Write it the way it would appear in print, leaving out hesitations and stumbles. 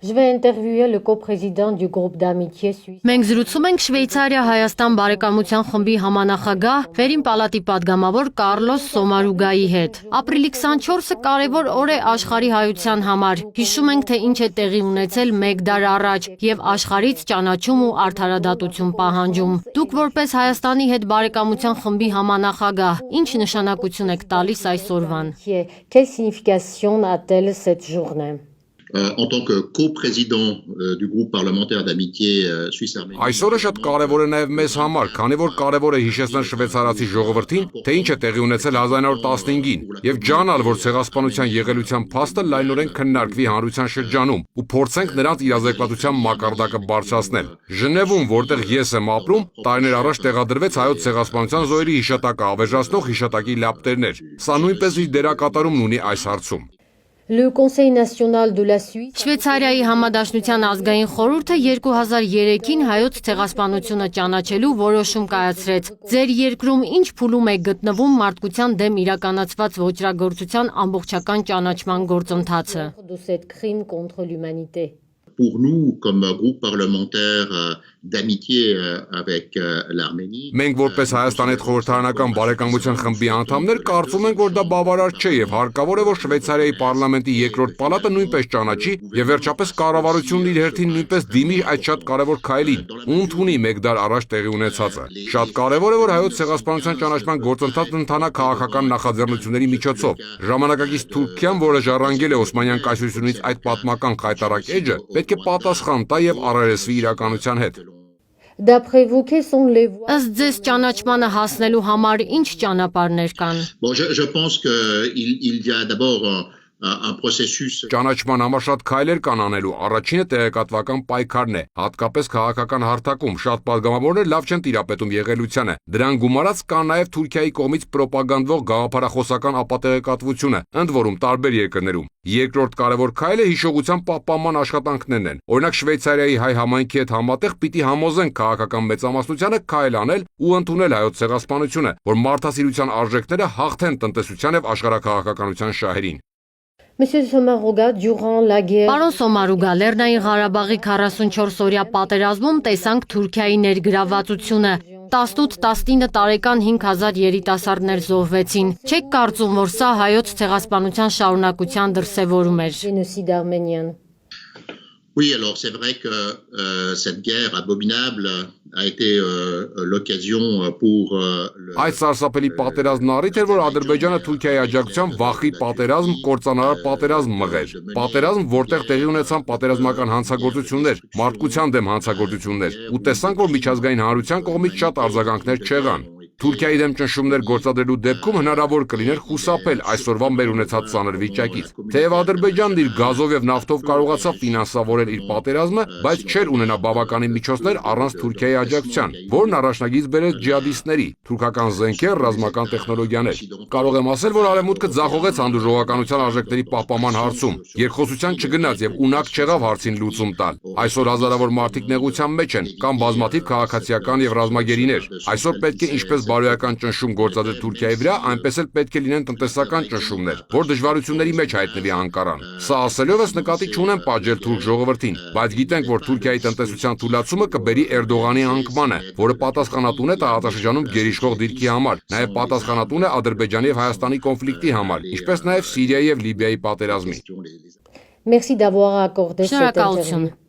Je vais interviewer le coprésident du groupe d'amitié suisse. Մենք զրուցում ենք Շվեյցարիա-Հայաստան բարեկամության խմբի համանախագահ Վերին պալատի падգամավոր Կարլոս Սոմարուգայի հետ։ Ապրիլի 24-ը կարևոր օր է աշխարհի հայության համար։ Հիշում ենք, թե ինչ է տեղի ունեցել մեկ դար առաջ եւ աշխարհից ճանաչում ու արդարադատություն պահանջում։ Դուք որպես Հայաստանի հետ բարեկամության խմբի համանախագահ, ինչ նշանակություն եք տալիս այս օրվան։ Quelle signification a-t-elle cette journée? En tant que coprésident du groupe parlementaire d'amitié suisse-arménie. Այսօրը շատ կարևոր է նաև մեզ համար, քանի որ կարևոր է հիշեցնել շվեյցարացի ժողովրդին, թե ինչ է տեղի ունեցել 1915-ին, եւ ջանալ, որ ցեղասպանության եղելության փաստը լայնորեն քննարկվի հանրության շրջանում ու փորձենք նրանց իրազեկվածության մակարդակը բարձրացնել։ Ժնևում, որտեղ ես եմ ապրում, տարիներ առաջ տեղադրվեց հայոց ցեղասպանության զոհերի հիշատակը ավերջացնող հիշատակի լապտերներ։ Սա նույնպես իր դերակատարումն ունի այս հարցում։ Le Conseil national de la Suisse. Շվեյցարիայի համադաշնության ազգային խորհուրդը 2003-ին հայոց ցեղասպանությունը ճանաչելու որոշում կայացրեց։ Ձեր երկրում ինչ փուլում է գտնվում մարդկության դեմ իրականացված ոճրագործության ամբողջական ճանաչման գործընթացը։ De cette crime contre l'humanité. Pour nous, comme groupe parlementaire d'amitié avec l'Arménie. Մենք որպես Հայաստանի հետ խորհրդարանական բարեկամության խմբի անդամներ կարծում ենք, որ դա բավարար չէ եւ հարկավոր է, որ Շվեյցարիայի պարլամենտի երկրորդ պալատը նույնպես ճանաչի եւ վերջապես կառավարությունն իր հերթին նույնպես դիմի այդ շատ կարևոր քայլին ու ընդունի մեկ դար առաջ տեղի ունեցածը։ Շատ կարևոր է, որ հայոց ցեղասպանության ճանաչման գործընթացն ընթանա քաղաքական նախաձեռնությունների միջոցով։ Ժամանակակից Թուրքիան, որը ժառանգել է Օսմանյան կայսրությունից այդ պատմական խայտարակ էջը, պետք է պատասխան տա եւ առերեսվի իրականության հետ։ D'après vous, quelles sont les voies? Ըստ ձեզ ճանաչմանը հասնելու համար ինչ ճանապարհներ կան։ Bon, je pense qu'il y a d'abord un processus. Ճանաչման համար շատ քայլեր կան անելու։ Առաջինը տեղեկատվական պայքարն է, հատկապես քաղաքական հարթակում։ Շատ падգամավորներ լավ չեն տիրապետում եղելությանը։ Դրան գումարած կա նաև Թուրքիայի կողմից պրոպագանդվող գաղափարախոսական ապատեղեկատվությունը, ընդ որում տարբեր երկրներում։ Երկրորդ կարևոր քայլը հիշողության պահպանման աշխատանքներն են։ Օրինակ Շվեյցարիայի հայ համայնքի հետ համատեղ պիտի համոզենք քաղաքական մեծամասնությանը քայլ անել ու ընդունել հայոց ցեղասպանությունը, որ մարդասիրության արժեքները հաղթեն տնտեսության եւ աշխարհաքաղաքականության շահերին։ Monsieur Somaruga, durant la guerre. Պարոն Սոմարուգա, Լեռնային Ղարաբաղի 44-օրյա պատերազմում տեսանք Թուրքիայի ներգրավվածությունը։ 18-19 տարեկան 5000 երիտասարդներ զոհվեցին։ Չեք կարծում, որ սա հայոց ցեղասպանության շարունակության դրսևորում էր։ Génocide arménien. Oui, alors c'est vrai que cette guerre abominable a été l'occasion pour Այդ սարսափելի պատերազմն առիթ էր, որ Ադրբեջանը Թուրքիայի աջակցությամբ վախի պատերազմ, կործանարար պատերազմ մղեր։ Պատերազմ, որտեղ տեղի ունեցան պատերազմական հանցագործություններ, մարդկության դեմ հանցագործություններ, ու տեսանք, որ միջազգային հանրության կողմից շատ արձագանքներ չեղան։ Թուրքիայի դեմ ճնշումներ գործադրելու դեպքում հնարավոր կլիներ խուսափել այսօրվա մեր ունեցած ծանր վիճակից։ Թեև Ադրբեջանն իր գազով եւ նավթով կարողացավ ֆինանսավորել իր պատերազմը, բայց չէր ունենա բավականին միջոցներ առանց Թուրքիայի աջակցության, որն առաջնագիծ բերեց ջիհադիստների, թուրքական զենքեր, ռազմական տեխնոլոգիաներ։ Կարող եմ ասել, որ Արևմուտքը ձախողեց հանդուրժողականության արժեքների պահպանման հարցում, երկխոսության չգնաց եւ ունակ չեղավ հարցին լուծում տալ։ Այսօր հազարավոր մարդիկ նեղության մեջ են, կամ բազմաթիվ քաղաքացիական եւ ռազմագերիներ։ Այսօր պետք է ինչպես բարոյական ճնշում գործադրել Թուրքիայի վրա, այնպես էլ պետք է լինեն տնտեսական ճնշումներ, որ դժվարությունների մեջ հայտնվի Անկարան։ Սա ասելով ես նկատի չունեմ պատժել թուրք ժողովրդին, բայց գիտենք, որ Թուրքիայի տնտեսության թուլացումը կբերի Էրդողանի անկմանը, որը պատասխանատուն է տարածաշրջանում գերիշխող դիրքի համար, նաև պատասխանատուն է Ադրբեջանի եւ Հայաստանի կոնֆլիկտի համար, ինչպես նաև Սիրիայի եւ Լիբիայի պատերազմի։ Merci d'avoir accordé cette interview.